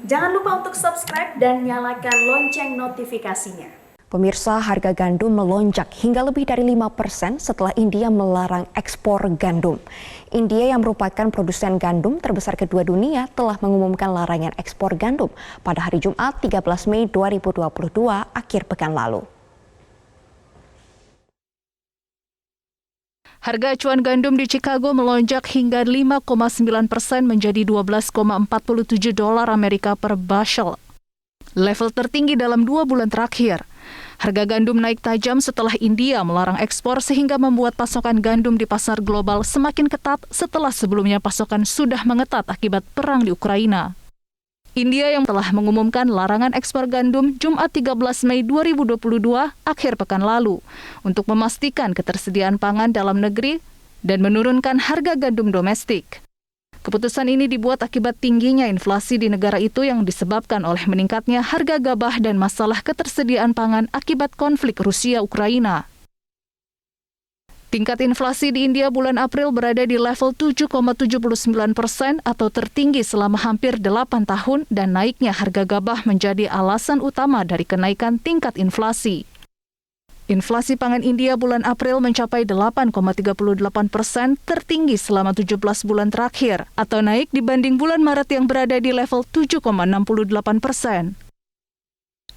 Jangan lupa untuk subscribe dan nyalakan lonceng notifikasinya. Pemirsa, harga gandum melonjak hingga lebih dari 5% setelah India melarang ekspor gandum. India yang merupakan produsen gandum terbesar kedua dunia telah mengumumkan larangan ekspor gandum pada hari Jumat 13 Mei 2022 akhir pekan lalu. Harga acuan gandum di Chicago melonjak hingga 5,9% menjadi $12,47 Amerika per bushel. Level tertinggi dalam 2 bulan terakhir. Harga gandum naik tajam setelah India melarang ekspor sehingga membuat pasokan gandum di pasar global semakin ketat setelah sebelumnya pasokan sudah mengetat akibat perang di Ukraina. India yang telah mengumumkan larangan ekspor gandum Jumat 13 Mei 2022 akhir pekan lalu untuk memastikan ketersediaan pangan dalam negeri dan menurunkan harga gandum domestik. Keputusan ini dibuat akibat tingginya inflasi di negara itu yang disebabkan oleh meningkatnya harga gabah dan masalah ketersediaan pangan akibat konflik Rusia-Ukraina. Tingkat inflasi di India bulan April berada di level 7,79% atau tertinggi selama hampir 8 tahun dan naiknya harga gabah menjadi alasan utama dari kenaikan tingkat inflasi. Inflasi pangan India bulan April mencapai 8,38%, tertinggi selama 17 bulan terakhir, atau naik dibanding bulan Maret yang berada di level 7,68%.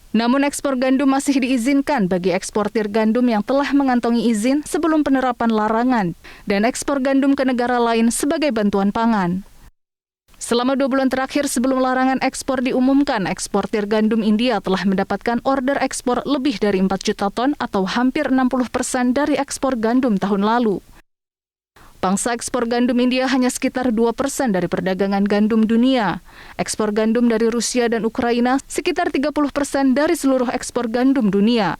Namun ekspor gandum masih diizinkan bagi eksportir gandum yang telah mengantongi izin sebelum penerapan larangan dan ekspor gandum ke negara lain sebagai bantuan pangan. Selama 2 bulan terakhir sebelum larangan ekspor diumumkan, eksportir gandum India telah mendapatkan order ekspor lebih dari 4 juta ton atau hampir 60% dari ekspor gandum tahun lalu. Pangsa ekspor gandum India hanya sekitar 2% dari perdagangan gandum dunia. Ekspor gandum dari Rusia dan Ukraina sekitar 30% dari seluruh ekspor gandum dunia.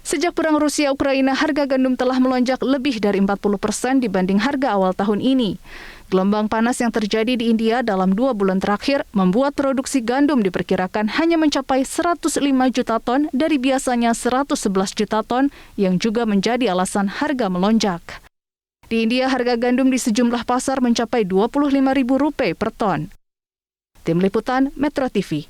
Sejak perang Rusia-Ukraina, harga gandum telah melonjak lebih dari 40% dibanding harga awal tahun ini. Gelombang panas yang terjadi di India dalam 2 bulan terakhir membuat produksi gandum diperkirakan hanya mencapai 105 juta ton dari biasanya 111 juta ton yang juga menjadi alasan harga melonjak. Di India, harga gandum di sejumlah pasar mencapai Rp25.000 per ton. Tim Liputan Metro TV.